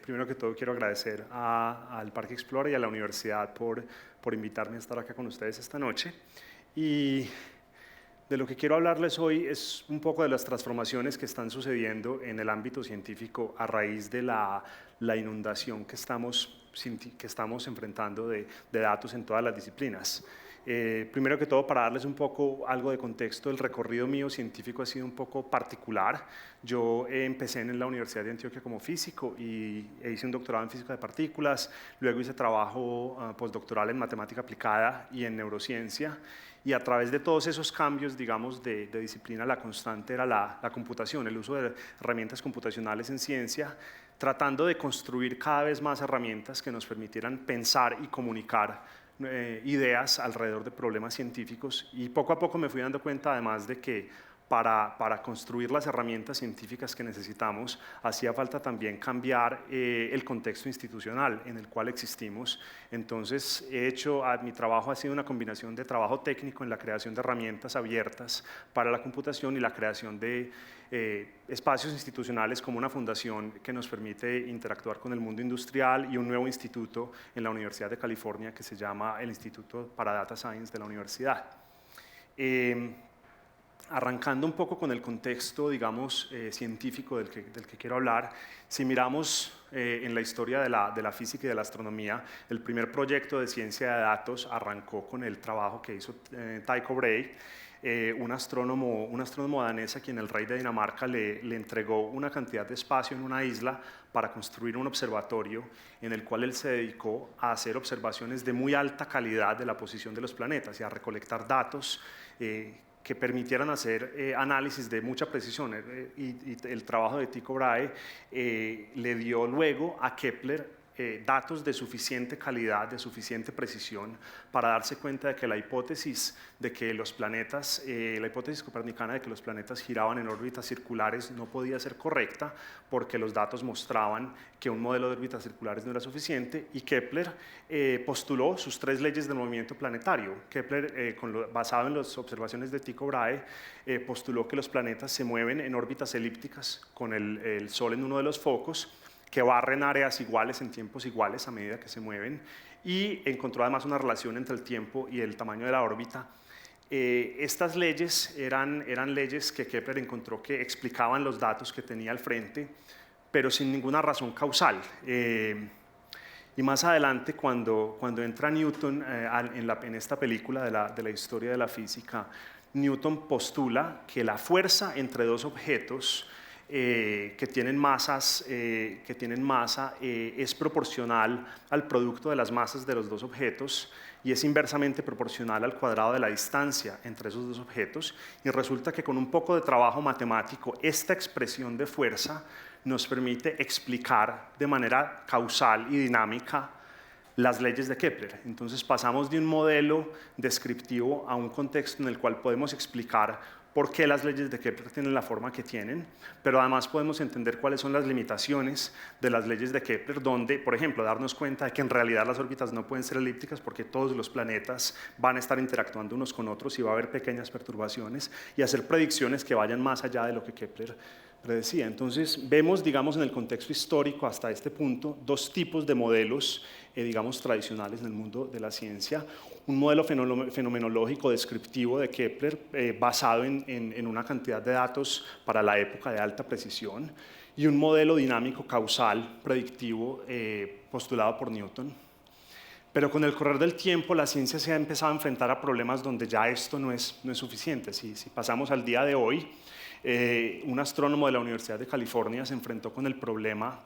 Primero que todo quiero agradecer al Parque Explora y a la universidad por invitarme a estar acá con ustedes esta noche. Y de lo que quiero hablarles hoy es un poco de las transformaciones que están sucediendo en el ámbito científico a raíz de la inundación que estamos enfrentando de datos en todas las disciplinas. Primero que todo, para darles un poco algo de contexto, el recorrido mío científico ha sido un poco particular. Yo empecé en la Universidad de Antioquia como físico y hice un doctorado en física de partículas, luego hice trabajo postdoctoral en matemática aplicada y en neurociencia, y a través de todos esos cambios, digamos, de disciplina, la constante era la computación, el uso de herramientas computacionales en ciencia, tratando de construir cada vez más herramientas que nos permitieran pensar y comunicar ideas alrededor de problemas científicos, y poco a poco me fui dando cuenta además de que para construir las herramientas científicas que necesitamos hacía falta también cambiar el contexto institucional en el cual existimos. Entonces mi trabajo ha sido una combinación de trabajo técnico en la creación de herramientas abiertas para la computación y la creación de espacios institucionales como una fundación que nos permite interactuar con el mundo industrial, y un nuevo instituto en la Universidad de California que se llama el Instituto para Data Science de la universidad. Arrancando un poco con el contexto, digamos, científico del que quiero hablar, si miramos en la historia de la física y de la astronomía, el primer proyecto de ciencia de datos arrancó con el trabajo que hizo Tycho Brahe, un astrónomo danés a quien el rey de Dinamarca le entregó una cantidad de espacio en una isla para construir un observatorio en el cual él se dedicó a hacer observaciones de muy alta calidad de la posición de los planetas y a recolectar datos que permitieran hacer análisis de mucha precisión, y el trabajo de Tycho Brahe le dio luego a Kepler datos de suficiente calidad, de suficiente precisión, para darse cuenta de que la hipótesis de que los planetas, la hipótesis copernicana de que los planetas giraban en órbitas circulares no podía ser correcta, porque los datos mostraban que un modelo de órbitas circulares no era suficiente, y Kepler postuló sus 3 leyes del movimiento planetario. Kepler, basado en las observaciones de Tycho Brahe, postuló que los planetas se mueven en órbitas elípticas con el Sol en uno de los focos, que barren áreas iguales en tiempos iguales a medida que se mueven, y encontró además una relación entre el tiempo y el tamaño de la órbita. Estas leyes eran leyes que Kepler encontró que explicaban los datos que tenía al frente, pero sin ninguna razón causal. Y más adelante, cuando entra Newton en esta película de la historia de la física, Newton postula que la fuerza entre dos objetos que tienen masa es proporcional al producto de las masas de los dos objetos, y es inversamente proporcional al cuadrado de la distancia entre esos dos objetos, y resulta que con un poco de trabajo matemático esta expresión de fuerza nos permite explicar de manera causal y dinámica las leyes de Kepler. Entonces pasamos de un modelo descriptivo a un contexto en el cual podemos explicar por qué las leyes de Kepler tienen la forma que tienen, pero además podemos entender cuáles son las limitaciones de las leyes de Kepler, donde, por ejemplo, darnos cuenta de que en realidad las órbitas no pueden ser elípticas porque todos los planetas van a estar interactuando unos con otros y va a haber pequeñas perturbaciones, y hacer predicciones que vayan más allá de lo que Kepler predecía. Entonces vemos, digamos, en el contexto histórico hasta este punto, 2 tipos de modelos digamos, tradicionales en el mundo de la ciencia. Un modelo fenomenológico descriptivo de Kepler basado en una cantidad de datos para la época de alta precisión, y un modelo dinámico causal predictivo postulado por Newton. Pero con el correr del tiempo la ciencia se ha empezado a enfrentar a problemas donde ya esto no es suficiente. Si pasamos al día de hoy, un astrónomo de la Universidad de California se enfrentó con el problema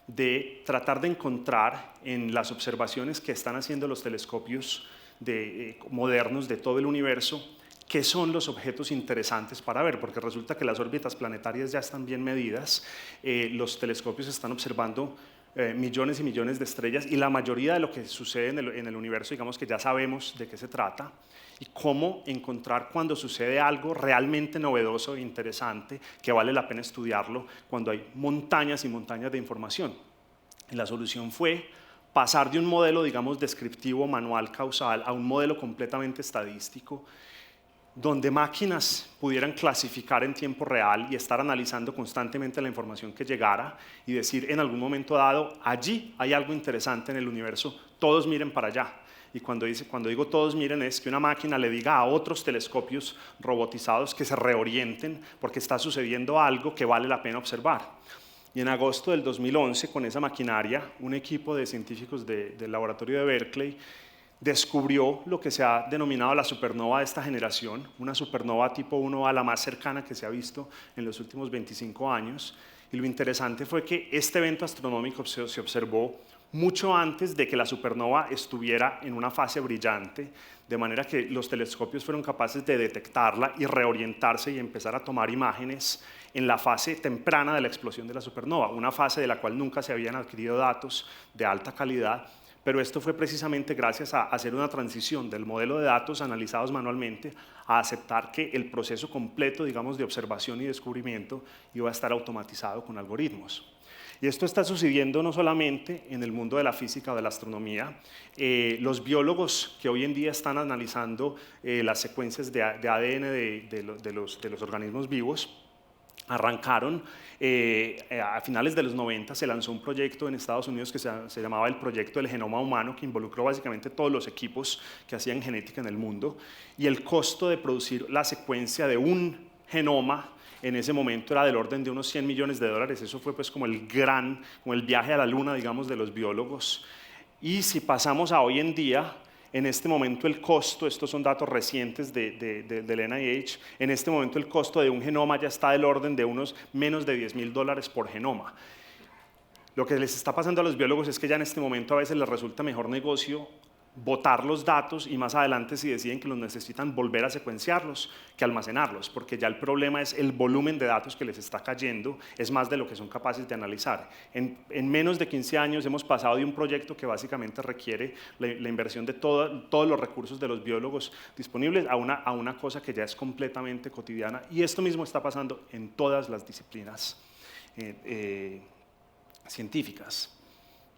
de tratar de encontrar en las observaciones que están haciendo los telescopios modernos de todo el universo qué son los objetos interesantes para ver, porque resulta que las órbitas planetarias ya están bien medidas, los telescopios están observando millones y millones de estrellas y la mayoría de lo que sucede en el universo, digamos que ya sabemos de qué se trata y cómo encontrar cuando sucede algo realmente novedoso e interesante que vale la pena estudiarlo cuando hay montañas y montañas de información. Y la solución fue pasar de un modelo, digamos, descriptivo, manual, causal, a un modelo completamente estadístico, donde máquinas pudieran clasificar en tiempo real y estar analizando constantemente la información que llegara y decir en algún momento dado, allí hay algo interesante en el universo, todos miren para allá. Y cuando digo todos miren es que una máquina le diga a otros telescopios robotizados que se reorienten porque está sucediendo algo que vale la pena observar. Y en agosto del 2011, con esa maquinaria, un equipo de científicos del laboratorio de Berkeley descubrió lo que se ha denominado la supernova de esta generación, una supernova tipo 1A, la más cercana que se ha visto en los últimos 25 años. Y lo interesante fue que este evento astronómico se observó mucho antes de que la supernova estuviera en una fase brillante, de manera que los telescopios fueron capaces de detectarla y reorientarse y empezar a tomar imágenes en la fase temprana de la explosión de la supernova, una fase de la cual nunca se habían adquirido datos de alta calidad. Pero esto fue precisamente gracias a hacer una transición del modelo de datos analizados manualmente a aceptar que el proceso completo, digamos, de observación y descubrimiento iba a estar automatizado con algoritmos. Y esto está sucediendo no solamente en el mundo de la física o de la astronomía. Los biólogos que hoy en día están analizando las secuencias de ADN de los organismos vivos arrancaron a finales de los 90, se lanzó un proyecto en Estados Unidos que se llamaba el Proyecto del Genoma Humano, que involucró básicamente todos los equipos que hacían genética en el mundo, y el costo de producir la secuencia de un genoma en ese momento era del orden de unos $100 millones. Eso fue pues como el viaje a la luna, digamos, de los biólogos. Y si pasamos a hoy en día, en este momento el costo, estos son datos recientes del NIH, en este momento el costo de un genoma ya está del orden de unos menos de $10.000 por genoma. Lo que les está pasando a los biólogos es que ya en este momento a veces les resulta mejor negocio botar los datos y más adelante si deciden que los necesitan volver a secuenciarlos que almacenarlos, porque ya el problema es el volumen de datos que les está cayendo, es más de lo que son capaces de analizar. En menos de 15 años hemos pasado de un proyecto que básicamente requiere la inversión de todos los recursos de los biólogos disponibles a una cosa que ya es completamente cotidiana, y esto mismo está pasando en todas las disciplinas científicas.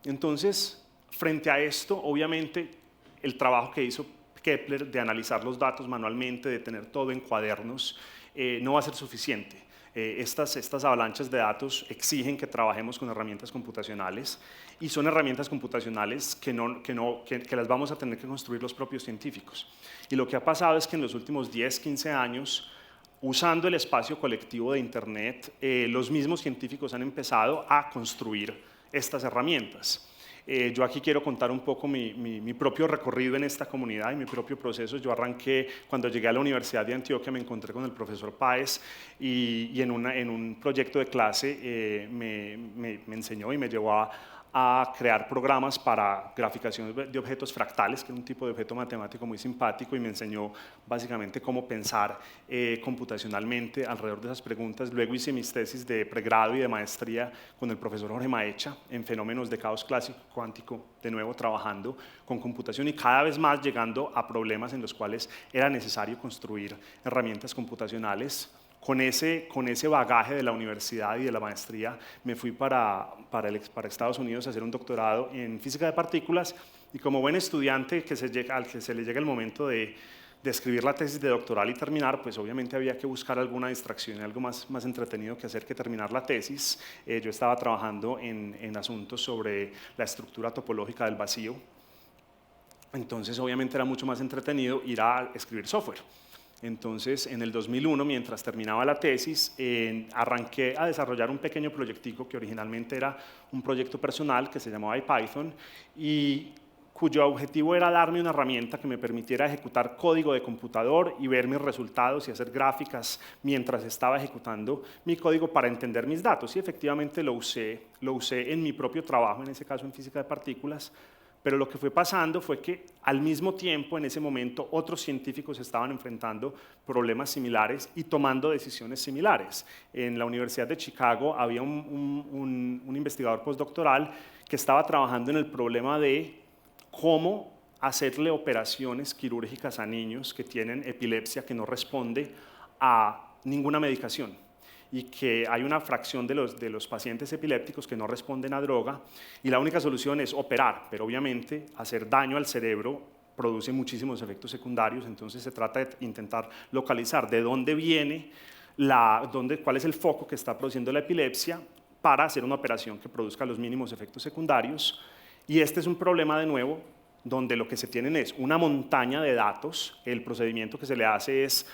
Entonces, frente a esto, obviamente, el trabajo que hizo Kepler de analizar los datos manualmente, de tener todo en cuadernos, no va a ser suficiente. Estas avalanchas de datos exigen que trabajemos con herramientas computacionales, y son herramientas computacionales que las vamos a tener que construir los propios científicos. Y lo que ha pasado es que en los últimos 10, 15 años, usando el espacio colectivo de Internet, los mismos científicos han empezado a construir estas herramientas. Yo aquí quiero contar un poco mi propio recorrido en esta comunidad y mi propio proceso. Yo arranqué, cuando llegué a la Universidad de Antioquia, me encontré con el profesor Páez y en un proyecto de clase me enseñó y me llevó a crear programas para graficación de objetos fractales, que es un tipo de objeto matemático muy simpático, y me enseñó básicamente cómo pensar computacionalmente alrededor de esas preguntas. Luego hice mis tesis de pregrado y de maestría con el profesor Jorge Maecha en fenómenos de caos clásico cuántico, de nuevo trabajando con computación y cada vez más llegando a problemas en los cuales era necesario construir herramientas computacionales. Con ese bagaje de la universidad y de la maestría me fui para Estados Unidos a hacer un doctorado en física de partículas, y como buen estudiante al que se le llega el momento de escribir la tesis de doctoral y terminar, pues obviamente había que buscar alguna distracción, algo más entretenido que hacer que terminar la tesis. Yo estaba trabajando en asuntos sobre la estructura topológica del vacío, entonces obviamente era mucho más entretenido ir a escribir software. Entonces, en el 2001, mientras terminaba la tesis, arranqué a desarrollar un pequeño proyectico que originalmente era un proyecto personal que se llamaba IPython, y cuyo objetivo era darme una herramienta que me permitiera ejecutar código de computador y ver mis resultados y hacer gráficas mientras estaba ejecutando mi código para entender mis datos. Y efectivamente lo usé en mi propio trabajo, en ese caso en física de partículas, pero lo que fue pasando fue que al mismo tiempo, en ese momento, otros científicos estaban enfrentando problemas similares y tomando decisiones similares. En la Universidad de Chicago había un investigador postdoctoral que estaba trabajando en el problema de cómo hacerle operaciones quirúrgicas a niños que tienen epilepsia que no responde a ninguna medicación y que hay una fracción de los pacientes epilépticos que no responden a droga y la única solución es operar, pero obviamente hacer daño al cerebro produce muchísimos efectos secundarios, entonces se trata de intentar localizar de dónde viene, cuál es el foco que está produciendo la epilepsia para hacer una operación que produzca los mínimos efectos secundarios. Y este es un problema de nuevo donde lo que se tienen es una montaña de datos. El procedimiento que se le hace es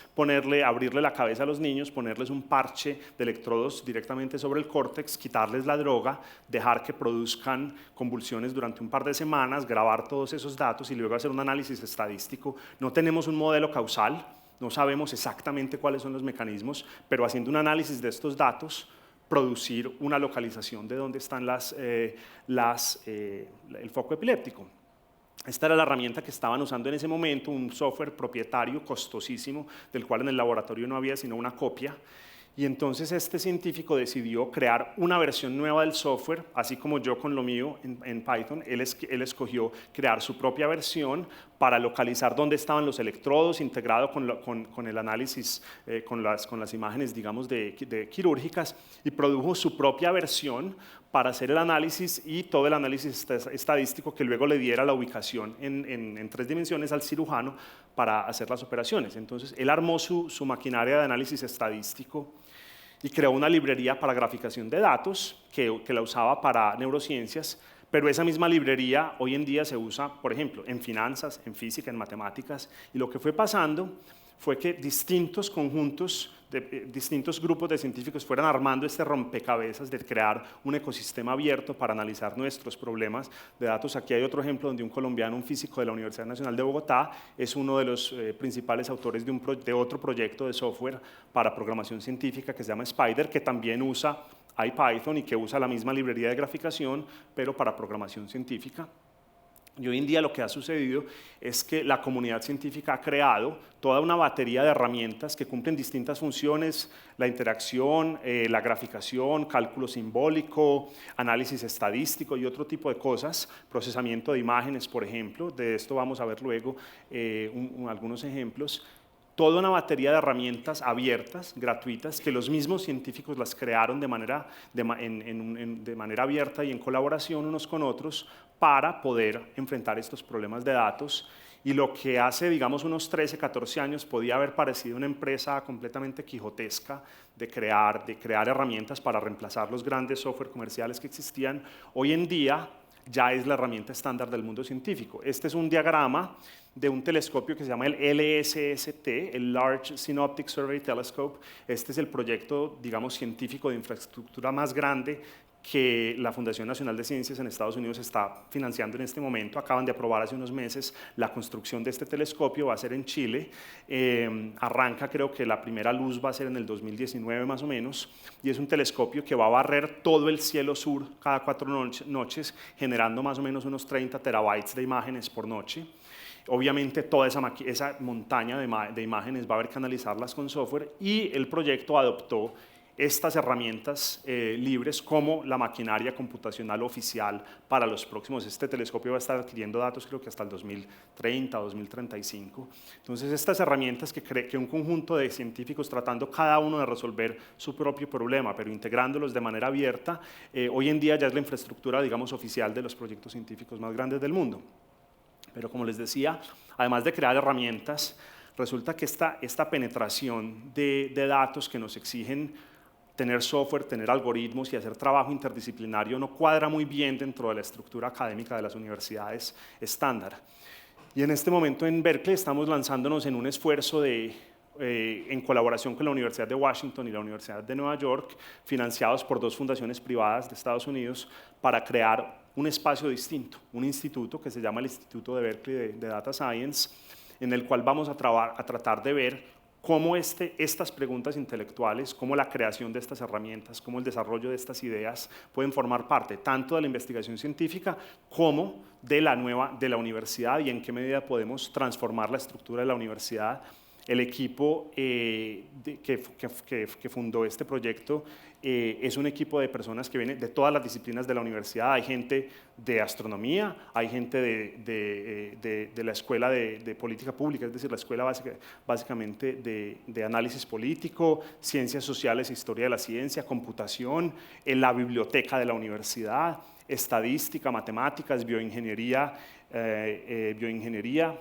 abrirle la cabeza a los niños, ponerles un parche de electrodos directamente sobre el córtex, quitarles la droga, dejar que produzcan convulsiones durante un par de semanas, grabar todos esos datos y luego hacer un análisis estadístico. No tenemos un modelo causal, no sabemos exactamente cuáles son los mecanismos, pero haciendo un análisis de estos datos, producir una localización de dónde están el foco epiléptico. Esta era la herramienta que estaban usando en ese momento, un software propietario costosísimo, del cual en el laboratorio no había sino una copia. Y entonces este científico decidió crear una versión nueva del software, así como yo con lo mío en Python. Él escogió crear su propia versión para localizar dónde estaban los electrodos, integrado con el análisis, con las imágenes, digamos, de quirúrgicas, y produjo su propia versión para hacer el análisis y todo el análisis estadístico que luego le diera la ubicación en 3 dimensiones al cirujano para hacer las operaciones. Entonces, él armó su maquinaria de análisis estadístico y creó una librería para graficación de datos que la usaba para neurociencias, pero esa misma librería hoy en día se usa, por ejemplo, en finanzas, en física, en matemáticas, y lo que fue pasando fue que distintos grupos de científicos fueran armando este rompecabezas de crear un ecosistema abierto para analizar nuestros problemas de datos. Aquí hay otro ejemplo donde un colombiano, un físico de la Universidad Nacional de Bogotá, es uno de los principales autores de otro proyecto de software para programación científica que se llama Spider, que también usa IPython y que usa la misma librería de graficación, pero para programación científica. Y hoy en día lo que ha sucedido es que la comunidad científica ha creado toda una batería de herramientas que cumplen distintas funciones: la interacción, la graficación, cálculo simbólico, análisis estadístico y otro tipo de cosas, procesamiento de imágenes, por ejemplo. De esto vamos a ver luego algunos ejemplos. Toda una batería de herramientas abiertas, gratuitas, que los mismos científicos las crearon de manera abierta y en colaboración unos con otros para poder enfrentar estos problemas de datos. Y lo que hace, digamos, unos 13, 14 años podía haber parecido una empresa completamente quijotesca de crear herramientas para reemplazar los grandes software comerciales que existían, hoy en día ya es la herramienta estándar del mundo científico. Este es un diagrama de un telescopio que se llama el LSST, el Large Synoptic Survey Telescope. Este es el proyecto, digamos, científico de infraestructura más grande que la Fundación Nacional de Ciencias en Estados Unidos está financiando en este momento. Acaban de aprobar hace unos meses la construcción de este telescopio, va a ser en Chile. Arranca, creo que la primera luz va a ser en el 2019 más o menos, y es un telescopio que va a barrer todo el cielo sur cada 4 noches, generando más o menos unos 30 terabytes de imágenes por noche. Obviamente toda esa montaña de imágenes va a haber que analizarlas con software, y el proyecto adoptó estas herramientas libres como la maquinaria computacional oficial para los próximos. Este telescopio va a estar adquiriendo datos creo que hasta el 2030 o 2035. Entonces estas herramientas que un conjunto de científicos tratando cada uno de resolver su propio problema, pero integrándolos de manera abierta, hoy en día ya es la infraestructura, digamos, oficial de los proyectos científicos más grandes del mundo. Pero como les decía, además de crear herramientas, resulta que esta penetración de datos que nos exigen tener software, tener algoritmos y hacer trabajo interdisciplinario no cuadra muy bien dentro de la estructura académica de las universidades estándar. Y en este momento en Berkeley estamos lanzándonos en un esfuerzo en colaboración con la Universidad de Washington y la Universidad de Nueva York, financiados por 2 fundaciones privadas de Estados Unidos, para crear un espacio distinto, un instituto que se llama el Instituto de Berkeley de Data Science, en el cual vamos a tratar de ver cómo estas preguntas intelectuales, cómo la creación de estas herramientas, cómo el desarrollo de estas ideas pueden formar parte tanto de la investigación científica como de la universidad y en qué medida podemos transformar la estructura de la universidad. El equipo que fundó este proyecto es un equipo de personas que vienen de todas las disciplinas de la universidad. Hay gente de astronomía, hay gente de la Escuela de Política Pública, es decir, la escuela básicamente de análisis político, ciencias sociales, historia de la ciencia, computación, en la biblioteca de la universidad, estadística, matemáticas, bioingeniería,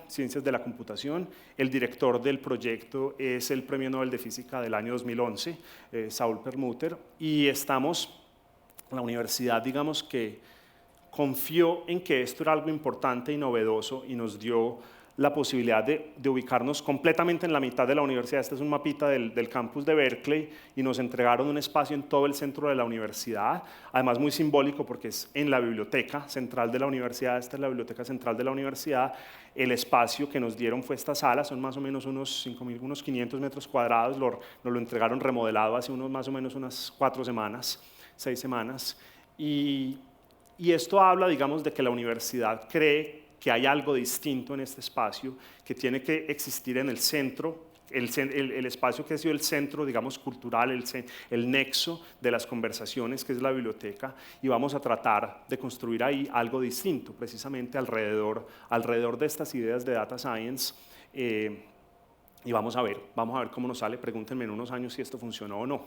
ciencias de la computación. El director del proyecto es el Premio Nobel de Física del año 2011, Saul Perlmutter, y la universidad, digamos que confió en que esto era algo importante y novedoso y nos dio la posibilidad de ubicarnos completamente en la mitad de la universidad. Este es un mapita del campus de Berkeley y nos entregaron un espacio en todo el centro de la universidad, además muy simbólico porque es en la biblioteca central de la universidad. Esta es la biblioteca central de la universidad. El espacio que nos dieron fue esta sala, son más o menos unos 500 metros cuadrados, nos lo entregaron remodelado hace más o menos unas 6 semanas, y esto habla, digamos, de que la universidad cree que hay algo distinto en este espacio, que tiene que existir en el centro, el espacio que ha sido el centro, digamos, cultural, el nexo de las conversaciones, que es la biblioteca, y vamos a tratar de construir ahí algo distinto, precisamente alrededor de estas ideas de Data Science, y vamos a ver cómo nos sale. Pregúntenme en unos años si esto funcionó o no.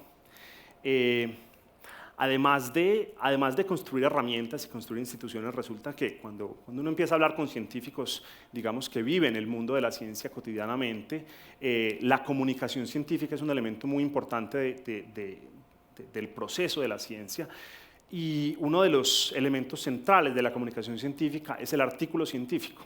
Además de construir herramientas y construir instituciones, resulta que cuando uno empieza a hablar con científicos, digamos, que viven el mundo de la ciencia cotidianamente, la comunicación científica es un elemento muy importante del proceso de la ciencia, y uno de los elementos centrales de la comunicación científica es el artículo científico.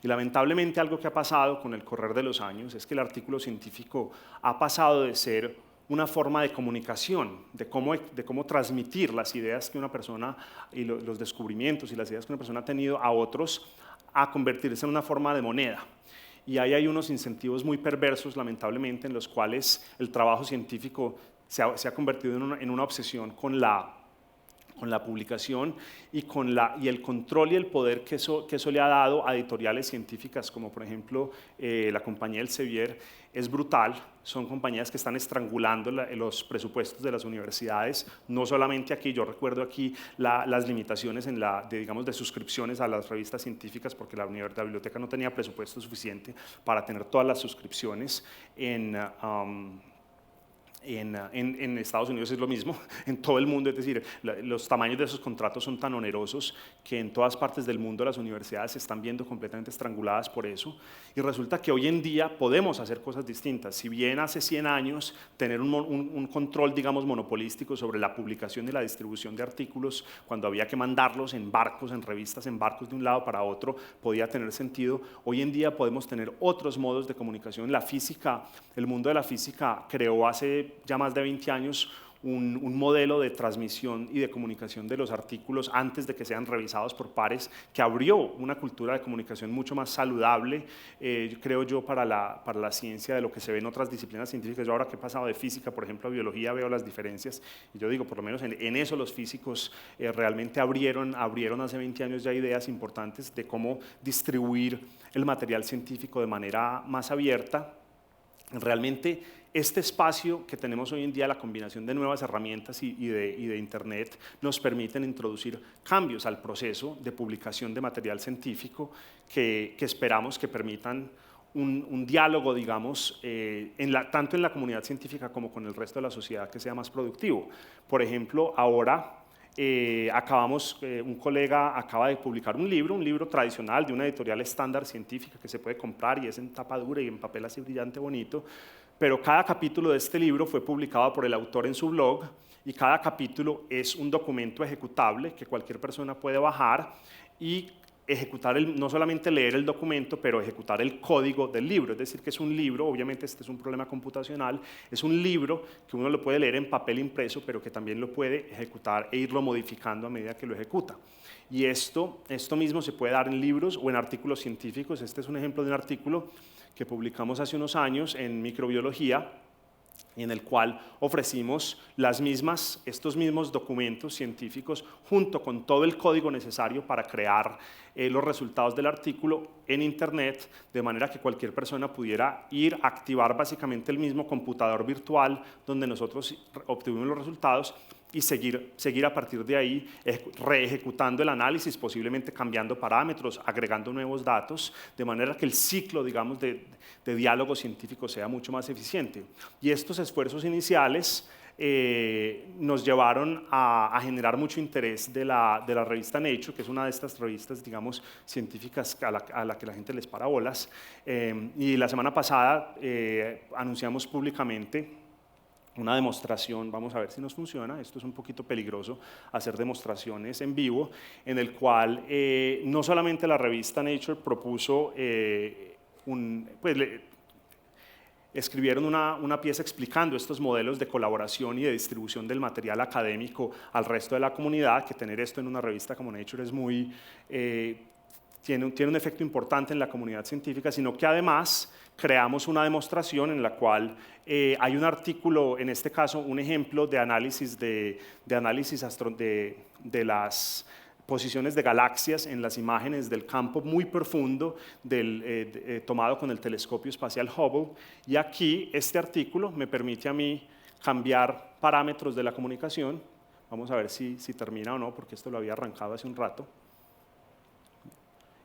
Y lamentablemente algo que ha pasado con el correr de los años es que el artículo científico ha pasado de ser una forma de comunicación, de cómo transmitir las ideas que una persona y los descubrimientos y las ideas que una persona ha tenido a otros, a convertirse en una forma de moneda. Y ahí hay unos incentivos muy perversos, lamentablemente, en los cuales el trabajo científico se ha convertido en una obsesión con la publicación y el control y el poder que eso le ha dado a editoriales científicas, como por ejemplo la compañía Elsevier. Es brutal, son compañías que están estrangulando los presupuestos de las universidades, no solamente aquí. Yo recuerdo aquí las limitaciones de suscripciones a las revistas científicas, porque la biblioteca no tenía presupuesto suficiente para tener todas las suscripciones. En Estados Unidos es lo mismo, en todo el mundo, es decir, los tamaños de esos contratos son tan onerosos que en todas partes del mundo las universidades se están viendo completamente estranguladas por eso, y resulta que hoy en día podemos hacer cosas distintas. Si bien hace 100 años tener un control, digamos, monopolístico sobre la publicación y la distribución de artículos, cuando había que mandarlos en barcos, en revistas, en barcos de un lado para otro, podía tener sentido, hoy en día podemos tener otros modos de comunicación. La física, el mundo de la física creó hace ya más de 20 años un modelo de transmisión y de comunicación de los artículos antes de que sean revisados por pares, que abrió una cultura de comunicación mucho más saludable, creo yo, para la ciencia, de lo que se ve en otras disciplinas científicas. Yo ahora que he pasado de física, por ejemplo, a biología, veo las diferencias, y yo digo, por lo menos en eso los físicos realmente abrieron hace 20 años ya ideas importantes de cómo distribuir el material científico de manera más abierta. Realmente este espacio que tenemos hoy en día, la combinación de nuevas herramientas y de Internet, nos permiten introducir cambios al proceso de publicación de material científico que esperamos que permitan un diálogo, digamos, tanto en la comunidad científica como con el resto de la sociedad, que sea más productivo. Por ejemplo, ahora un colega acaba de publicar un libro tradicional de una editorial estándar científica que se puede comprar y es en tapa dura y en papel así brillante, bonito, pero cada capítulo de este libro fue publicado por el autor en su blog, y cada capítulo es un documento ejecutable que cualquier persona puede bajar, y no solamente leer el documento, pero ejecutar el código del libro. Es decir, que es un libro, obviamente este es un problema computacional, es un libro que uno lo puede leer en papel impreso, pero que también lo puede ejecutar e irlo modificando a medida que lo ejecuta. Y esto mismo se puede dar en libros o en artículos científicos. Este es un ejemplo de un artículo que publicamos hace unos años en Microbiología, en el cual ofrecimos estos mismos documentos científicos junto con todo el código necesario para crear los resultados del artículo en Internet, de manera que cualquier persona pudiera ir a activar básicamente el mismo computador virtual donde nosotros obtuvimos los resultados y seguir a partir de ahí reejecutando el análisis, posiblemente cambiando parámetros, agregando nuevos datos, de manera que el ciclo, digamos, de diálogo científico sea mucho más eficiente. Y estos esfuerzos iniciales nos llevaron a generar mucho interés de la revista Nature, que es una de estas revistas, digamos, científicas a la que la gente les para bolas. Y la semana pasada anunciamos públicamente una demostración, vamos a ver si nos funciona, esto es un poquito peligroso, hacer demostraciones en vivo, en el cual no solamente la revista Nature propuso, escribieron una pieza explicando estos modelos de colaboración y de distribución del material académico al resto de la comunidad, que tener esto en una revista como Nature es tiene un efecto importante en la comunidad científica, sino que además creamos una demostración en la cual hay un artículo, en este caso un ejemplo de análisis de las posiciones de galaxias en las imágenes del campo muy profundo tomado con el telescopio espacial Hubble. Y aquí este artículo me permite a mí cambiar parámetros de la comunicación. Vamos a ver si termina o no, porque esto lo había arrancado hace un rato.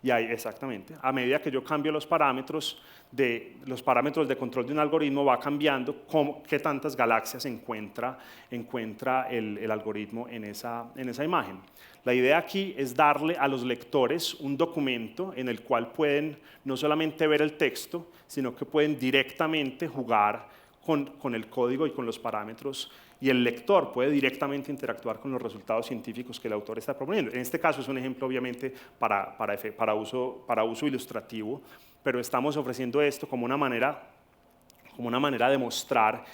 Y ahí, exactamente, a medida que yo cambio los parámetros de control de un algoritmo, va cambiando qué tantas galaxias encuentra el algoritmo en esa imagen. La idea aquí es darle a los lectores un documento en el cual pueden no solamente ver el texto, sino que pueden directamente jugar con el código y con los parámetros, y el lector puede directamente interactuar con los resultados científicos que el autor está proponiendo. En este caso es un ejemplo obviamente para uso ilustrativo, pero estamos ofreciendo esto como una manera de mostrar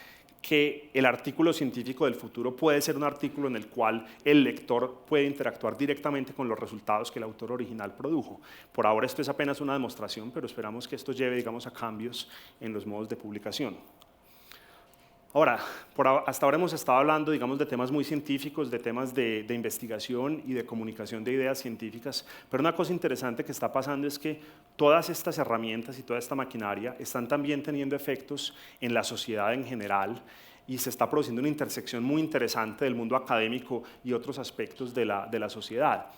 que el artículo científico del futuro puede ser un artículo en el cual el lector puede interactuar directamente con los resultados que el autor original produjo. Por ahora esto es apenas una demostración, pero esperamos que esto lleve, digamos, a cambios en los modos de publicación. Ahora, hasta ahora hemos estado hablando, digamos, de temas muy científicos, de temas de investigación y de comunicación de ideas científicas, pero una cosa interesante que está pasando es que todas estas herramientas y toda esta maquinaria están también teniendo efectos en la sociedad en general, y se está produciendo una intersección muy interesante del mundo académico y otros aspectos de la sociedad.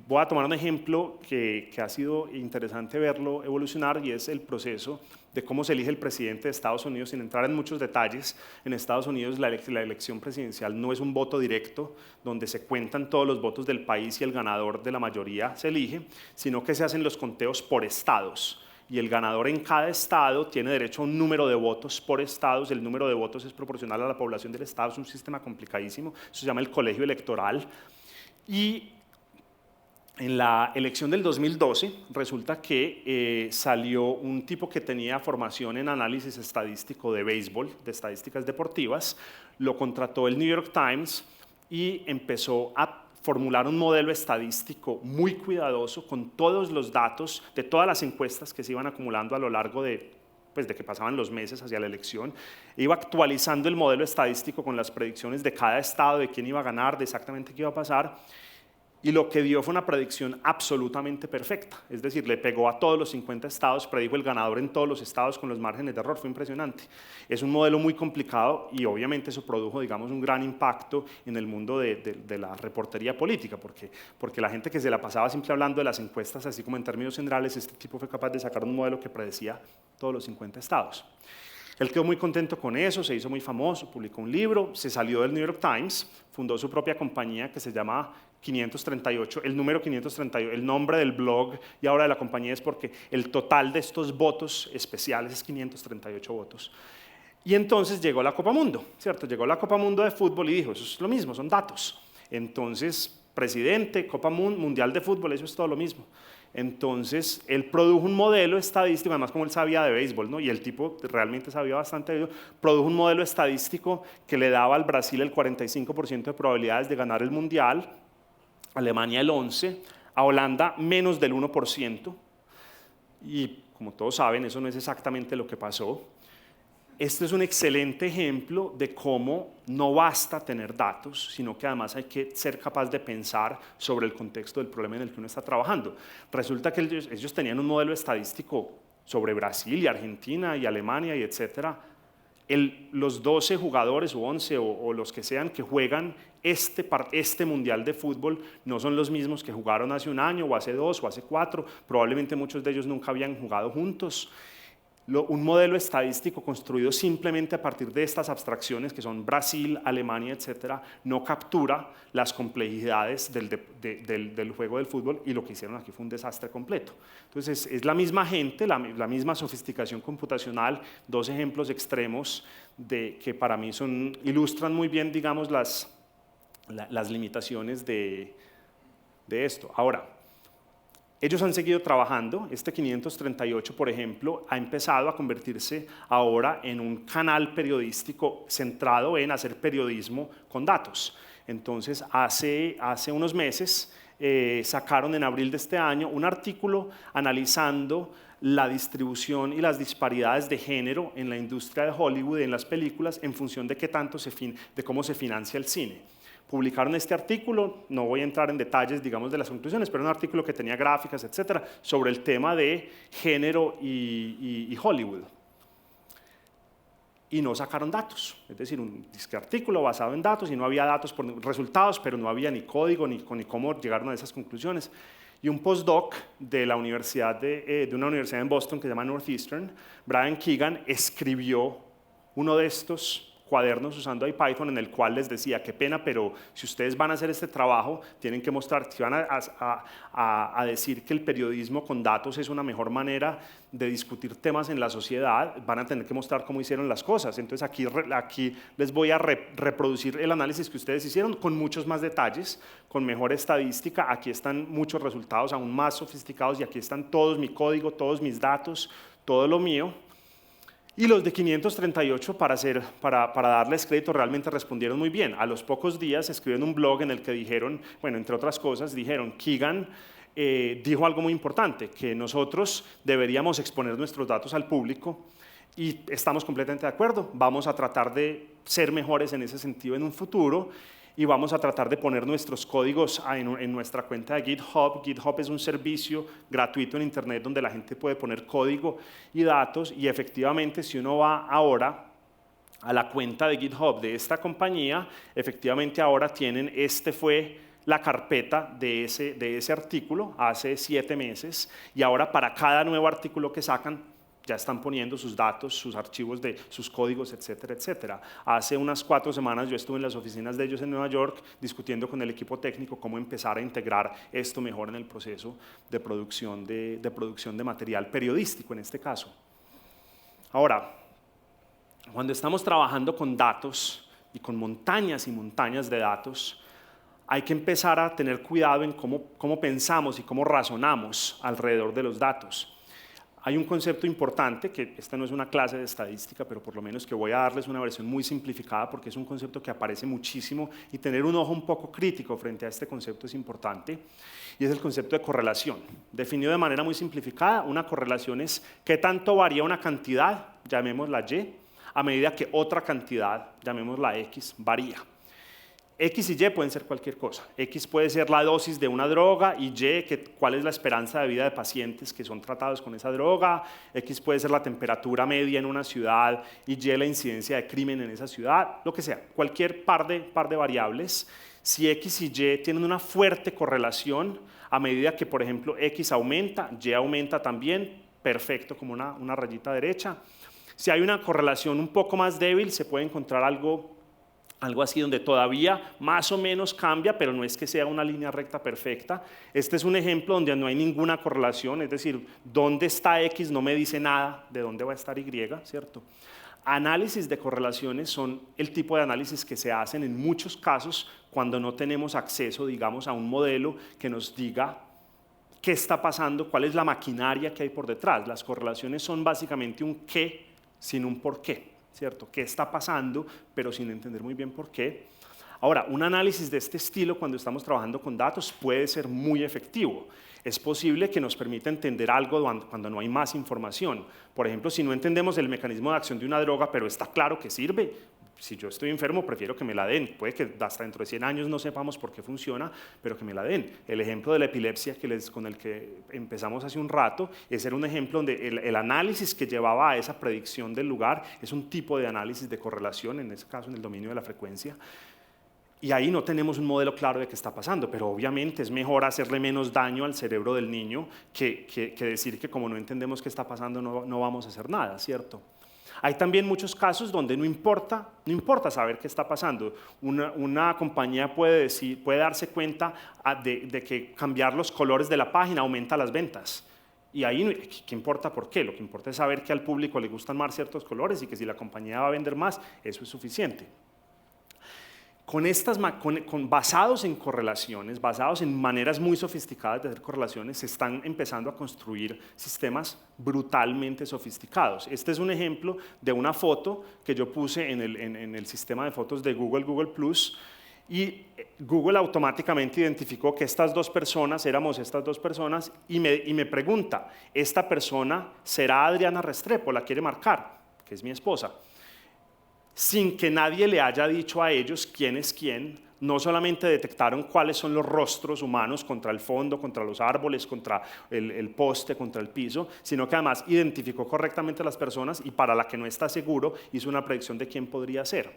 Voy a tomar un ejemplo que ha sido interesante verlo evolucionar, y es el proceso de cómo se elige el presidente de Estados Unidos. Sin entrar en muchos detalles, en Estados Unidos la elección presidencial no es un voto directo donde se cuentan todos los votos del país y el ganador de la mayoría se elige, sino que se hacen los conteos por estados. Y el ganador en cada estado tiene derecho a un número de votos por estados. El número de votos es proporcional a la población del estado. Es un sistema complicadísimo. Eso se llama el colegio electoral. Y en la elección del 2012 resulta que salió un tipo que tenía formación en análisis estadístico de béisbol, de estadísticas deportivas. Lo contrató el New York Times y empezó a formular un modelo estadístico muy cuidadoso con todos los datos de todas las encuestas que se iban acumulando a lo largo de que pasaban los meses hacia la elección. Iba actualizando el modelo estadístico con las predicciones de cada estado, de quién iba a ganar, de exactamente qué iba a pasar. Y lo que dio fue una predicción absolutamente perfecta. Es decir, le pegó a todos los 50 estados, predijo el ganador en todos los estados con los márgenes de error. Fue impresionante. Es un modelo muy complicado y obviamente eso produjo, digamos, un gran impacto en el mundo de la reportería política, porque la gente que se la pasaba siempre hablando de las encuestas, así como en términos generales, este tipo fue capaz de sacar un modelo que predecía todos los 50 estados. Él quedó muy contento con eso, se hizo muy famoso, publicó un libro, se salió del New York Times, fundó su propia compañía que se llama 538, el número 538, el nombre del blog y ahora de la compañía es porque el total de estos votos especiales es 538 votos. Y entonces llegó la Copa Mundo, ¿cierto? Llegó la Copa Mundo de fútbol y dijo, eso es lo mismo, son datos. Entonces presidente, Copa Mundial de Fútbol, eso es todo lo mismo. Entonces, él produjo un modelo estadístico, además como él sabía de béisbol, ¿no? Y el tipo realmente sabía bastante de béisbol, produjo un modelo estadístico que le daba al Brasil el 45% de probabilidades de ganar el Mundial, a Alemania el 11%, a Holanda menos del 1%, y como todos saben, eso no es exactamente lo que pasó. Este es un excelente ejemplo de cómo no basta tener datos, sino que además hay que ser capaz de pensar sobre el contexto del problema en el que uno está trabajando. Resulta que ellos tenían un modelo estadístico sobre Brasil y Argentina y Alemania y etcétera. Los 12 jugadores o 11 o los que sean que juegan este Mundial de Fútbol no son los mismos que jugaron hace un año o hace 2 o hace 4, probablemente muchos de ellos nunca habían jugado juntos. Un modelo estadístico construido simplemente a partir de estas abstracciones que son Brasil, Alemania, etcétera, no captura las complejidades del juego del fútbol, y lo que hicieron aquí fue un desastre completo. Entonces es la misma gente, la misma sofisticación computacional, dos ejemplos extremos que para mí ilustran muy bien, digamos, las limitaciones de esto. Ahora, ellos han seguido trabajando. Este 538, por ejemplo, ha empezado a convertirse ahora en un canal periodístico centrado en hacer periodismo con datos. Entonces, hace unos meses sacaron en abril de este año un artículo analizando la distribución y las disparidades de género en la industria de Hollywood y en las películas en función de de cómo se financia el cine. Publicaron este artículo, no voy a entrar en detalles, digamos, de las conclusiones, pero un artículo que tenía gráficas, etcétera, sobre el tema de género y Hollywood. Y no sacaron datos, es decir, un artículo basado en datos, y no había datos por resultados, pero no había ni código ni cómo llegaron a esas conclusiones. Y un postdoc de una universidad en Boston que se llama Northeastern, Brian Keegan, escribió uno de estos cuadernos usando IPython, en el cual les decía: qué pena, pero si ustedes van a hacer este trabajo, tienen que mostrar, si van a decir que el periodismo con datos es una mejor manera de discutir temas en la sociedad, van a tener que mostrar cómo hicieron las cosas. Entonces aquí les voy a reproducir el análisis que ustedes hicieron con muchos más detalles, con mejor estadística. Aquí están muchos resultados aún más sofisticados, y aquí están todos mi código, todos mis datos, todo lo mío. Y los de 538, para darles crédito, realmente respondieron muy bien. A los pocos días escribieron un blog en el que dijeron, bueno, entre otras cosas, dijeron: Keegan dijo algo muy importante, que nosotros deberíamos exponer nuestros datos al público, y estamos completamente de acuerdo. Vamos a tratar de ser mejores en ese sentido en un futuro, y vamos a tratar de poner nuestros códigos en nuestra cuenta de GitHub. GitHub es un servicio gratuito en Internet donde la gente puede poner código y datos, y efectivamente, si uno va ahora a la cuenta de GitHub de esta compañía, efectivamente ahora tienen, fue la carpeta de ese artículo hace 7 meses, y ahora para cada nuevo artículo que sacan, ya están poniendo sus datos, sus archivos de sus códigos, etcétera, etcétera. Hace unas 4 semanas yo estuve en las oficinas de ellos en Nueva York discutiendo con el equipo técnico cómo empezar a integrar esto mejor en el proceso de producción de material periodístico en este caso. Ahora, cuando estamos trabajando con datos y con montañas y montañas de datos, hay que empezar a tener cuidado en cómo pensamos y cómo razonamos alrededor de los datos. Hay un concepto importante, que esta no es una clase de estadística, pero por lo menos que voy a darles una versión muy simplificada, porque es un concepto que aparece muchísimo, y tener un ojo un poco crítico frente a este concepto es importante, y es el concepto de correlación. Definido de manera muy simplificada, una correlación es qué tanto varía una cantidad, llamémosla Y, a medida que otra cantidad, llamémosla X, varía. X y Y pueden ser cualquier cosa. X puede ser la dosis de una droga, y Y, cuál es la esperanza de vida de pacientes que son tratados con esa droga. X puede ser la temperatura media en una ciudad, y Y la incidencia de crimen en esa ciudad, lo que sea, cualquier par de variables. Si X y Y tienen una fuerte correlación, a medida que, por ejemplo, X aumenta, Y aumenta también, perfecto, como una rayita derecha. Si hay una correlación un poco más débil, se puede encontrar algo así, donde todavía más o menos cambia, pero no es que sea una línea recta perfecta. Este es un ejemplo donde no hay ninguna correlación, es decir, dónde está X no me dice nada de dónde va a estar Y, ¿cierto? Análisis de correlaciones son el tipo de análisis que se hacen en muchos casos cuando no tenemos acceso, digamos, a un modelo que nos diga qué está pasando, cuál es la maquinaria que hay por detrás. Las correlaciones son básicamente un qué sin un por qué, ¿cierto? ¿Qué está pasando, pero sin entender muy bien por qué? Ahora, un análisis de este estilo cuando estamos trabajando con datos puede ser muy efectivo. Es posible que nos permita entender algo cuando no hay más información. Por ejemplo, si no entendemos el mecanismo de acción de una droga, pero está claro que sirve, si yo estoy enfermo, prefiero que me la den. Puede que hasta dentro de 100 años no sepamos por qué funciona, pero que me la den. El ejemplo de la epilepsia con el que empezamos hace un rato, ese era un ejemplo donde el análisis que llevaba a esa predicción del lugar es un tipo de análisis de correlación, en este caso en el dominio de la frecuencia. Y ahí no tenemos un modelo claro de qué está pasando, pero obviamente es mejor hacerle menos daño al cerebro del niño que decir que como no entendemos qué está pasando no vamos a hacer nada, ¿cierto? Hay también muchos casos donde no importa saber qué está pasando. Una compañía puede darse cuenta de que cambiar los colores de la página aumenta las ventas. Y ahí, ¿qué importa por qué? Lo que importa es saber que al público le gustan más ciertos colores y que si la compañía va a vender más, eso es suficiente. Basados en correlaciones, basados en maneras muy sofisticadas de hacer correlaciones, se están empezando a construir sistemas brutalmente sofisticados. Este es un ejemplo de una foto que yo puse en el sistema de fotos de Google Plus, y Google automáticamente identificó que éramos estas dos personas y me pregunta, ¿esta persona será Adriana Restrepo? ¿La quiere marcar? Que es mi esposa. Sin que nadie le haya dicho a ellos quién es quién, no solamente detectaron cuáles son los rostros humanos contra el fondo, contra los árboles, contra el poste, contra el piso, sino que además identificó correctamente a las personas y para la que no está seguro hizo una predicción de quién podría ser.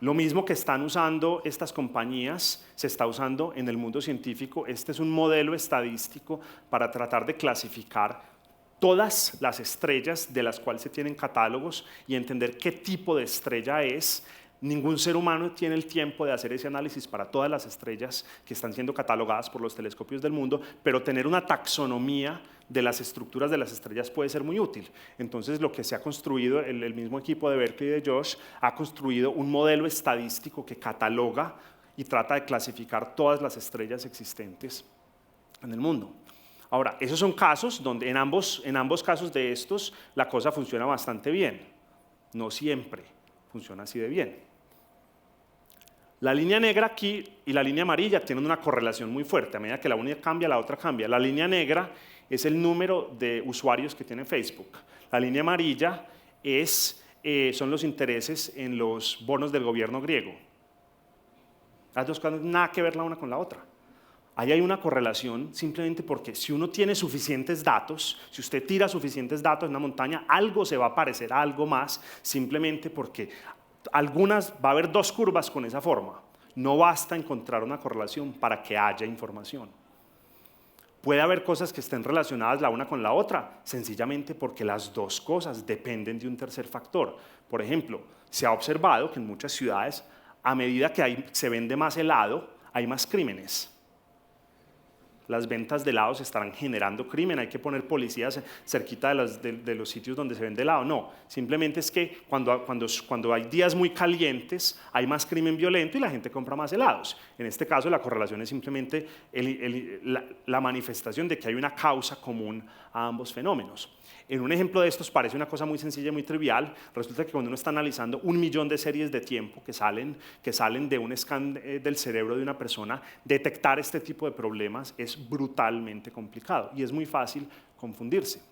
Lo mismo que están usando estas compañías, se está usando en el mundo científico. Este es un modelo estadístico para tratar de clasificar todas las estrellas de las cuales se tienen catálogos y entender qué tipo de estrella es. Ningún ser humano tiene el tiempo de hacer ese análisis para todas las estrellas que están siendo catalogadas por los telescopios del mundo, pero tener una taxonomía de las estructuras de las estrellas puede ser muy útil. Entonces, lo que se ha construido, el mismo equipo de Berkeley y de Josh, ha construido un modelo estadístico que cataloga y trata de clasificar todas las estrellas existentes en el mundo. Ahora, esos son casos donde en ambos casos de estos la cosa funciona bastante bien. No siempre funciona así de bien. La línea negra aquí y la línea amarilla tienen una correlación muy fuerte. A medida que la una cambia, la otra cambia. La línea negra es el número de usuarios que tiene Facebook. La línea amarilla son los intereses en los bonos del gobierno griego. Las dos cosas no tienen nada que ver la una con la otra. Ahí hay una correlación simplemente porque si uno tiene suficientes datos, si usted tira suficientes datos en una montaña, algo se va a parecer a algo más, simplemente porque va a haber dos curvas con esa forma. No basta encontrar una correlación para que haya información. Puede haber cosas que estén relacionadas la una con la otra, sencillamente porque las dos cosas dependen de un tercer factor. Por ejemplo, se ha observado que en muchas ciudades, a medida que se vende más helado, hay más crímenes. Las ventas de helados estarán generando crimen, hay que poner policías cerquita de los sitios donde se vende helado. No, simplemente es que cuando hay días muy calientes hay más crimen violento y la gente compra más helados. En este caso la correlación es simplemente la manifestación de que hay una causa común a ambos fenómenos. En un ejemplo de estos parece una cosa muy sencilla y muy trivial. Resulta que cuando uno está analizando 1 millón de series de tiempo que salen de un scan del cerebro de una persona, detectar este tipo de problemas es brutalmente complicado y es muy fácil confundirse.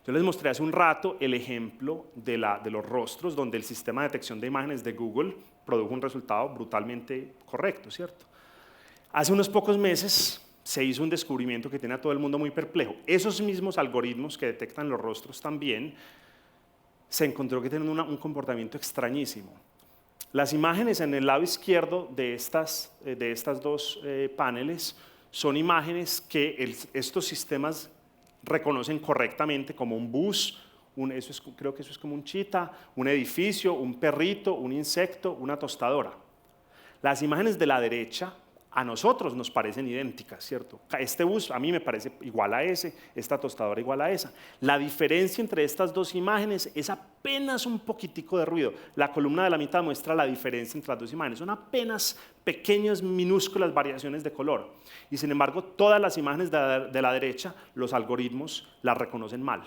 Yo les mostré hace un rato el ejemplo de los rostros, donde el sistema de detección de imágenes de Google produjo un resultado brutalmente correcto, ¿cierto? Hace unos pocos meses se hizo un descubrimiento que tiene a todo el mundo muy perplejo. Esos mismos algoritmos que detectan los rostros también, se encontró que tienen un comportamiento extrañísimo. Las imágenes en el lado izquierdo de estas dos paneles son imágenes que estos sistemas reconocen correctamente como un bus, creo que eso es como un chita, un edificio, un perrito, un insecto, una tostadora. Las imágenes de la derecha a nosotros nos parecen idénticas, ¿cierto? Este bus a mí me parece igual a ese, esta tostadora igual a esa. La diferencia entre estas dos imágenes es apenas un poquitico de ruido. La columna de la mitad muestra la diferencia entre las dos imágenes. Son apenas pequeñas, minúsculas variaciones de color. Y sin embargo, todas las imágenes de la derecha, los algoritmos las reconocen mal.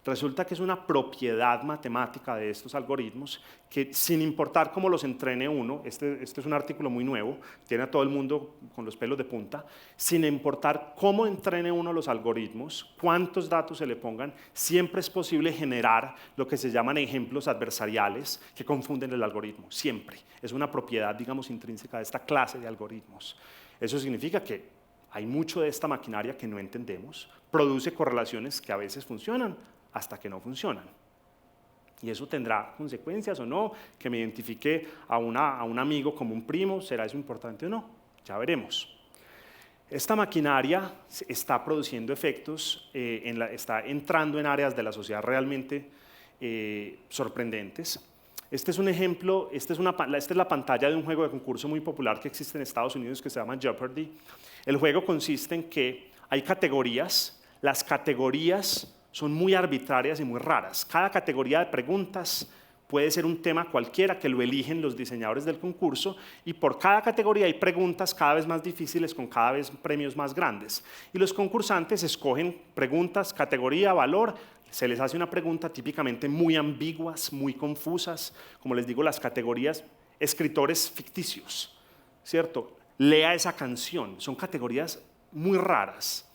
Resulta que es una propiedad matemática de estos algoritmos que, sin importar cómo los entrene uno, este es un artículo muy nuevo, tiene a todo el mundo con los pelos de punta, sin importar cómo entrene uno los algoritmos, cuántos datos se le pongan, siempre es posible generar lo que se llaman ejemplos adversariales que confunden el algoritmo, siempre. Es una propiedad, digamos, intrínseca de esta clase de algoritmos. Eso significa que hay mucho de esta maquinaria que no entendemos, produce correlaciones que a veces funcionan, hasta que no funcionan. Y eso tendrá consecuencias o no, que me identifique a un amigo como un primo, ¿será eso importante o no? Ya veremos. Esta maquinaria está produciendo efectos, está entrando en áreas de la sociedad realmente sorprendentes. Este es un ejemplo, esta es la pantalla de un juego de concurso muy popular que existe en Estados Unidos que se llama Jeopardy. El juego consiste en que hay categorías, las categorías son muy arbitrarias y muy raras. Cada categoría de preguntas puede ser un tema cualquiera que lo eligen los diseñadores del concurso y por cada categoría hay preguntas cada vez más difíciles con cada vez premios más grandes. Y los concursantes escogen preguntas, categoría, valor, se les hace una pregunta típicamente muy ambiguas, muy confusas, como les digo, las categorías escritores ficticios, ¿cierto? Lea esa canción, son categorías muy raras.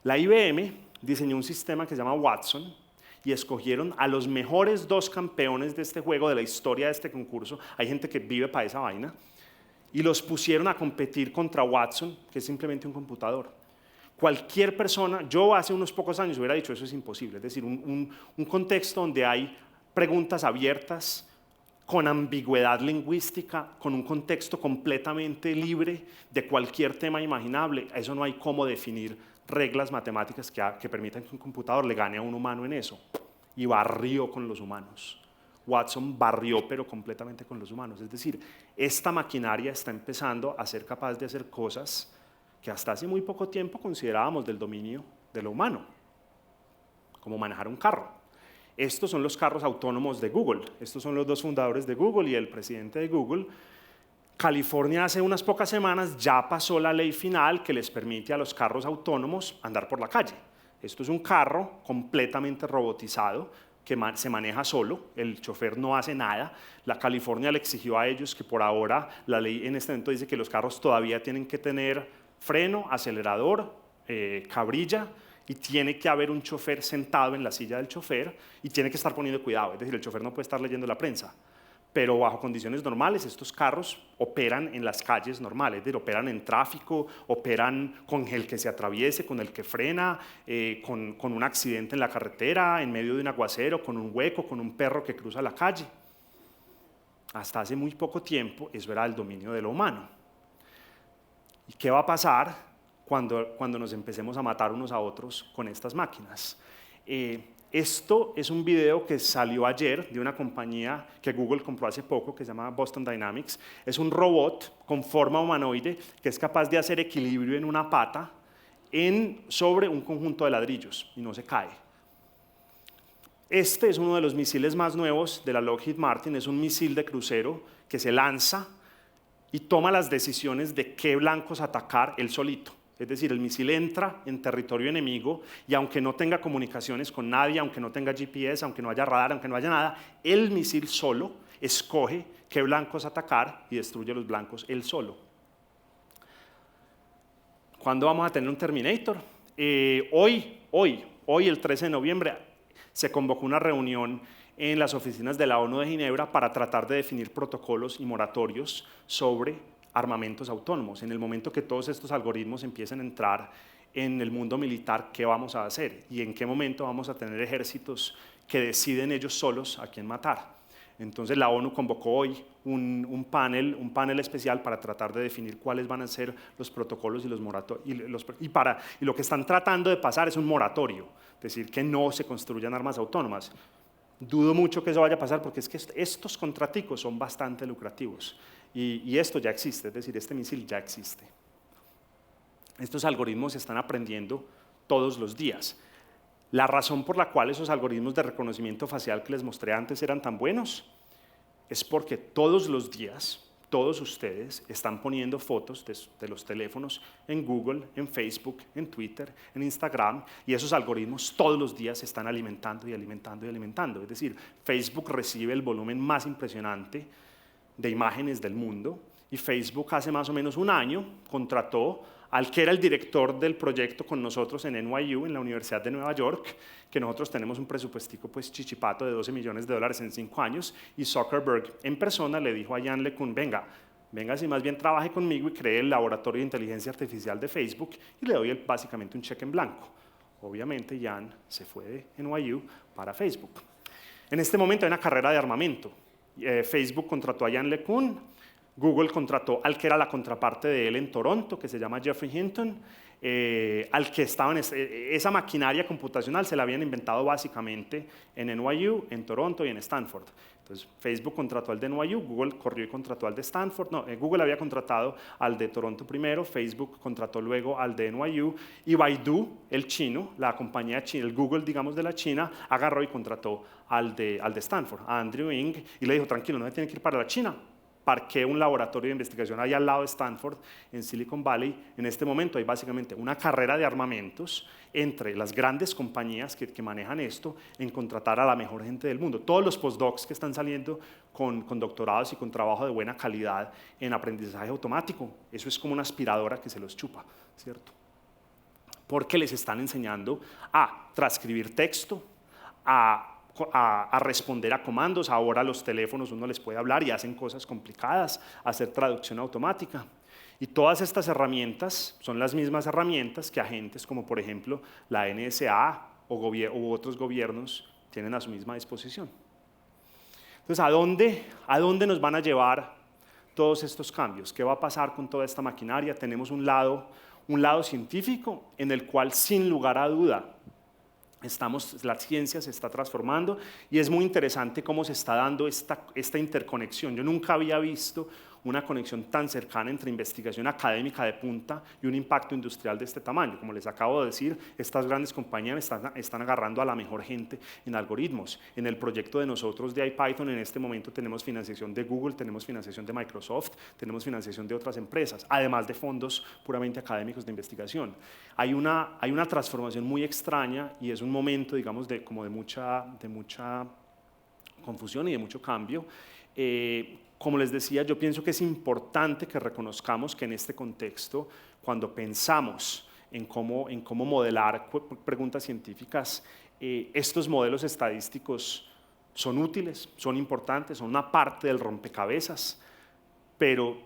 La IBM diseñó un sistema que se llama Watson y escogieron a los mejores 2 campeones de este juego, de la historia de este concurso. Hay gente que vive para esa vaina. Y los pusieron a competir contra Watson, que es simplemente un computador. Cualquier persona, yo hace unos pocos años hubiera dicho eso es imposible. Es decir, un contexto donde hay preguntas abiertas, con ambigüedad lingüística, con un contexto completamente libre de cualquier tema imaginable. Eso no hay cómo definir reglas matemáticas que permitan que un computador le gane a un humano en eso. Y barrió con los humanos. Watson barrió, pero completamente con los humanos. Es decir, esta maquinaria está empezando a ser capaz de hacer cosas que hasta hace muy poco tiempo considerábamos del dominio de lo humano, como manejar un carro. Estos son los carros autónomos de Google. Estos son los 2 fundadores de Google y el presidente de Google. California hace unas pocas semanas ya pasó la ley final que les permite a los carros autónomos andar por la calle. Esto es un carro completamente robotizado que se maneja solo, el chofer no hace nada. La California le exigió a ellos que por ahora, la ley en este momento dice que los carros todavía tienen que tener freno, acelerador, cabrilla, y tiene que haber un chofer sentado en la silla del chofer y tiene que estar poniendo cuidado, es decir, el chofer no puede estar leyendo la prensa. Pero bajo condiciones normales estos carros operan en las calles normales, es decir, operan en tráfico, operan con el que se atraviese, con el que frena, con un accidente en la carretera, en medio de un aguacero, con un hueco, con un perro que cruza la calle. Hasta hace muy poco tiempo eso era el dominio de lo humano. ¿Y qué va a pasar cuando nos empecemos a matar unos a otros con estas máquinas? Esto es un video que salió ayer de una compañía que Google compró hace poco, que se llama Boston Dynamics. Es un robot con forma humanoide que es capaz de hacer equilibrio en una pata sobre un conjunto de ladrillos y no se cae. Este es uno de los misiles más nuevos de la Lockheed Martin, es un misil de crucero que se lanza y toma las decisiones de qué blancos atacar él solito. Es decir, el misil entra en territorio enemigo y aunque no tenga comunicaciones con nadie, aunque no tenga GPS, aunque no haya radar, aunque no haya nada, el misil solo escoge qué blancos atacar y destruye los blancos él solo. ¿Cuándo vamos a tener un Terminator? Hoy, el 13 de noviembre, se convocó una reunión en las oficinas de la ONU de Ginebra para tratar de definir protocolos y moratorios sobre armamentos autónomos. En el momento que todos estos algoritmos empiecen a entrar en el mundo militar, ¿qué vamos a hacer? ¿Y en qué momento vamos a tener ejércitos que deciden ellos solos a quién matar? Entonces la ONU convocó hoy un panel especial para tratar de definir cuáles van a ser los protocolos y los moratorios. Y lo que están tratando de pasar es un moratorio, es decir, que no se construyan armas autónomas. Dudo mucho que eso vaya a pasar porque es que estos contraticos son bastante lucrativos. Y esto ya existe, es decir, este misil ya existe. Estos algoritmos se están aprendiendo todos los días. La razón por la cual esos algoritmos de reconocimiento facial que les mostré antes eran tan buenos es porque todos los días, todos ustedes están poniendo fotos de los teléfonos en Google, en Facebook, en Twitter, en Instagram, y esos algoritmos todos los días se están alimentando y alimentando y alimentando. Es decir, Facebook recibe el volumen más impresionante de imágenes del mundo, y Facebook hace más o menos un año contrató al que era el director del proyecto con nosotros en NYU, en la Universidad de Nueva York, que nosotros tenemos un presupuestico pues chichipato de $12 millones en 5 años, y Zuckerberg en persona le dijo a Yann LeCun, venga si más bien trabaje conmigo y cree el laboratorio de inteligencia artificial de Facebook, y le doy básicamente un cheque en blanco. Obviamente Yann se fue de NYU para Facebook. En este momento hay una carrera de armamento. Facebook contrató a Yann LeCun, Google contrató al que era la contraparte de él en Toronto, que se llama Geoffrey Hinton, al que estaba en esa maquinaria computacional se la habían inventado básicamente en NYU, en Toronto y en Stanford. Entonces, Facebook contrató al de NYU, Google corrió y contrató al de Stanford. No, Google había contratado al de Toronto primero, Facebook contrató luego al de NYU, y Baidu, el chino, la compañía china, el Google, digamos, de la China, agarró y contrató al de Stanford, a Andrew Ng, y le dijo, tranquilo, no se tiene que ir para la China. Parqué un laboratorio de investigación ahí al lado de Stanford, en Silicon Valley. En este momento hay básicamente una carrera de armamentos entre las grandes compañías que manejan esto en contratar a la mejor gente del mundo. Todos los postdocs que están saliendo con doctorados y con trabajo de buena calidad en aprendizaje automático, eso es como una aspiradora que se los chupa, ¿cierto? Porque les están enseñando a transcribir texto, a responder a comandos. Ahora los teléfonos uno les puede hablar y hacen cosas complicadas, hacer traducción automática. Y todas estas herramientas son las mismas herramientas que agentes como por ejemplo la NSA u otros gobiernos tienen a su misma disposición. Entonces, ¿a dónde nos van a llevar todos estos cambios? ¿Qué va a pasar con toda esta maquinaria? Tenemos un lado científico en el cual sin lugar a duda la ciencia se está transformando, y es muy interesante cómo se está dando esta interconexión. Yo nunca había visto una conexión tan cercana entre investigación académica de punta y un impacto industrial de este tamaño. Como les acabo de decir, estas grandes compañías están agarrando a la mejor gente en algoritmos. En el proyecto de nosotros de IPython en este momento tenemos financiación de Google, tenemos financiación de Microsoft, tenemos financiación de otras empresas, además de fondos puramente académicos de investigación. Hay una transformación muy extraña, y es un momento, digamos, de mucha confusión y de mucho cambio. Como les decía, yo pienso que es importante que reconozcamos que en este contexto, cuando pensamos en cómo modelar preguntas científicas, estos modelos estadísticos son útiles, son importantes, son una parte del rompecabezas, pero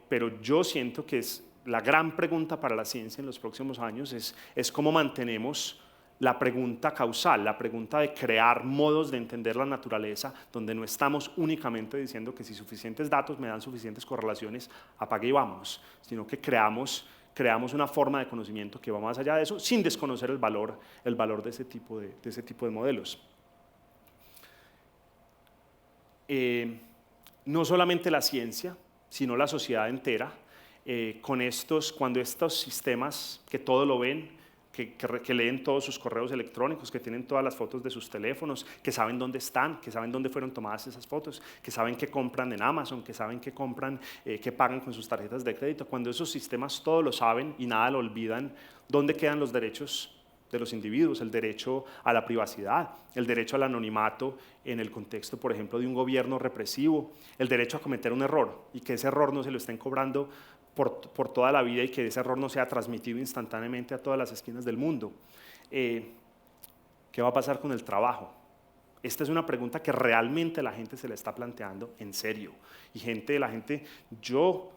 yo siento que la gran pregunta para la ciencia en los próximos años es cómo mantenemos la pregunta causal, la pregunta de crear modos de entender la naturaleza, donde no estamos únicamente diciendo que si suficientes datos me dan suficientes correlaciones, apague y vámonos, sino que creamos una forma de conocimiento que va más allá de eso, sin desconocer el valor de ese tipo de modelos. No solamente la ciencia, sino la sociedad entera, cuando estos sistemas que todo lo ven, que leen todos sus correos electrónicos, que tienen todas las fotos de sus teléfonos, que saben dónde están, que saben dónde fueron tomadas esas fotos, que saben qué compran en Amazon, que saben qué compran, qué pagan con sus tarjetas de crédito. Cuando esos sistemas todo lo saben y nada lo olvidan, ¿dónde quedan los derechos de los individuos? El derecho a la privacidad, el derecho al anonimato en el contexto, por ejemplo, de un gobierno represivo, el derecho a cometer un error y que ese error no se lo estén cobrando por toda la vida, y que ese error no sea transmitido instantáneamente a todas las esquinas del mundo. ¿Qué va a pasar con el trabajo? Esta es una pregunta que realmente la gente se la está planteando en serio. Y yo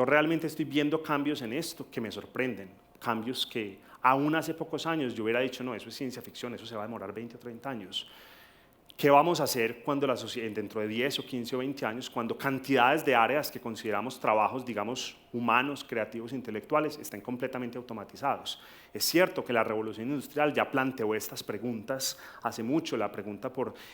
realmente estoy viendo cambios en esto que me sorprenden, cambios que aún hace pocos años yo hubiera dicho, no, eso es ciencia ficción, eso se va a demorar 20 o 30 años. ¿Qué vamos a hacer cuando la sociedad, dentro de 10 o 15 o 20 años, cuando cantidades de áreas que consideramos trabajos, digamos, humanos, creativos, intelectuales, estén completamente automatizados? Es cierto que la revolución industrial ya planteó estas preguntas hace mucho,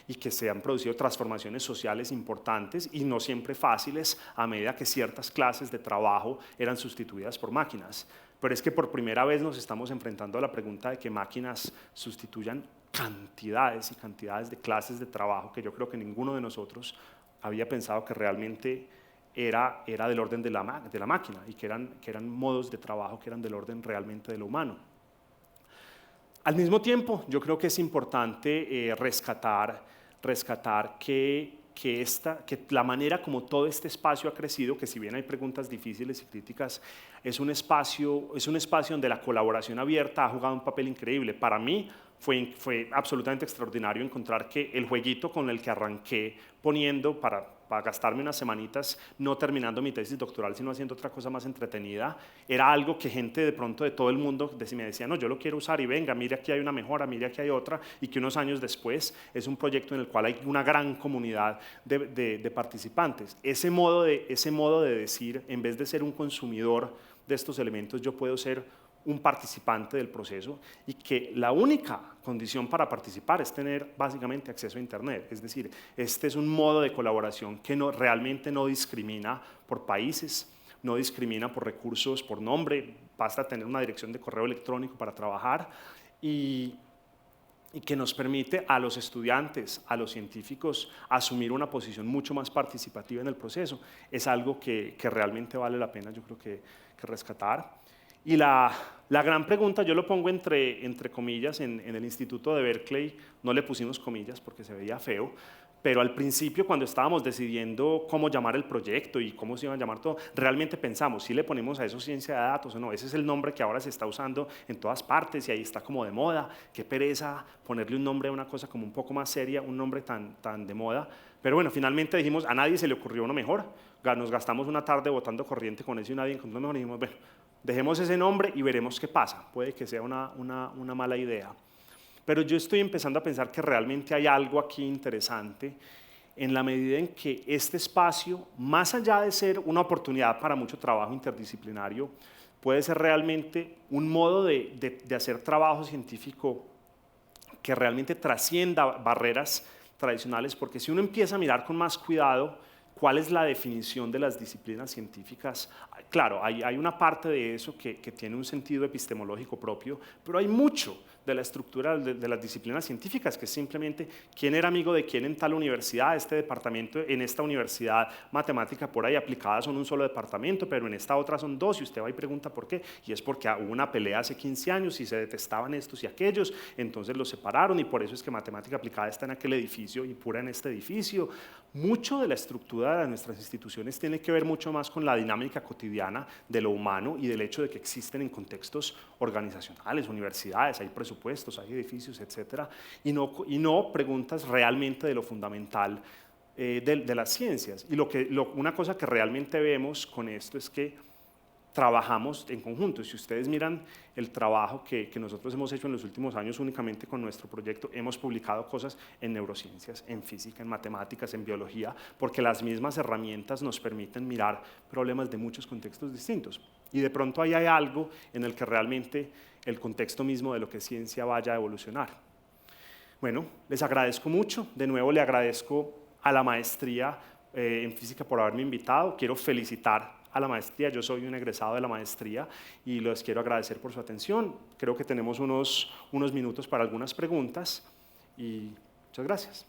y que se han producido transformaciones sociales importantes y no siempre fáciles a medida que ciertas clases de trabajo eran sustituidas por máquinas. Pero es que por primera vez nos estamos enfrentando a la pregunta de que máquinas sustituyan cantidades y cantidades de clases de trabajo que yo creo que ninguno de nosotros había pensado que realmente era del orden de la máquina y que eran modos de trabajo que eran del orden realmente de lo humano. Al mismo tiempo, yo creo que es importante rescatar que la manera como todo este espacio ha crecido, que si bien hay preguntas difíciles y críticas, es un espacio donde la colaboración abierta ha jugado un papel increíble. Para mí fue absolutamente extraordinario encontrar que el jueguito con el que arranqué poniendo para gastarme unas semanitas no terminando mi tesis doctoral, sino haciendo otra cosa más entretenida, era algo que gente de pronto de todo el mundo me decía, no, yo lo quiero usar y venga, mire aquí hay una mejora, mire aquí hay otra, y que unos años después es un proyecto en el cual hay una gran comunidad de participantes. Ese modo de decir, en vez de ser un consumidor de estos elementos, yo puedo ser un participante del proceso, y que la única condición para participar es tener básicamente acceso a Internet. Es decir, este es un modo de colaboración que realmente no discrimina por países, no discrimina por recursos, por nombre, basta tener una dirección de correo electrónico para trabajar, y que nos permite a los estudiantes, a los científicos, asumir una posición mucho más participativa en el proceso. Es algo que realmente vale la pena, yo creo que rescatar. Y la gran pregunta, yo lo pongo entre comillas, en el Instituto de Berkeley no le pusimos comillas porque se veía feo, pero al principio cuando estábamos decidiendo cómo llamar el proyecto y cómo se iba a llamar todo, realmente pensamos, si le ponemos a eso ciencia de datos o no. Ese es el nombre que ahora se está usando en todas partes y ahí está como de moda. Qué pereza ponerle un nombre a una cosa como un poco más seria, un nombre tan de moda. Pero bueno, finalmente dijimos, a nadie se le ocurrió uno mejor. Nos gastamos una tarde botando corriente con eso y nadie encontró mejor, y dijimos, bueno, dejemos ese nombre y veremos qué pasa. Puede que sea una mala idea. Pero yo estoy empezando a pensar que realmente hay algo aquí interesante en la medida en que este espacio, más allá de ser una oportunidad para mucho trabajo interdisciplinario, puede ser realmente un modo de hacer trabajo científico que realmente trascienda barreras tradicionales, porque si uno empieza a mirar con más cuidado cuál es la definición de las disciplinas científicas, claro, hay una parte de eso que tiene un sentido epistemológico propio, pero hay mucho de la estructura de las disciplinas científicas, que es simplemente quién era amigo de quién en tal universidad, este departamento, en esta universidad matemática por ahí aplicada son un solo departamento, pero en esta otra son dos, y usted va y pregunta por qué, y es porque hubo una pelea hace 15 años y se detestaban estos y aquellos, entonces los separaron, y por eso es que matemática aplicada está en aquel edificio y pura en este edificio. Mucho de la estructura de nuestras instituciones tiene que ver mucho más con la dinámica cotidiana de lo humano y del hecho de que existen en contextos organizacionales, universidades, hay presupuestos, hay edificios, etcétera, y no preguntas realmente de lo fundamental de las ciencias. Y una cosa que realmente vemos con esto es que trabajamos en conjunto. Si ustedes miran el trabajo que nosotros hemos hecho en los últimos años únicamente con nuestro proyecto, hemos publicado cosas en neurociencias, en física, en matemáticas, en biología, porque las mismas herramientas nos permiten mirar problemas de muchos contextos distintos. Y de pronto ahí hay algo en el que realmente el contexto mismo de lo que es ciencia vaya a evolucionar. Bueno, les agradezco mucho. De nuevo le agradezco a la maestría en física por haberme invitado. Quiero felicitar a la maestría, yo soy un egresado de la maestría y les quiero agradecer por su atención. Creo que tenemos unos minutos para algunas preguntas y muchas gracias.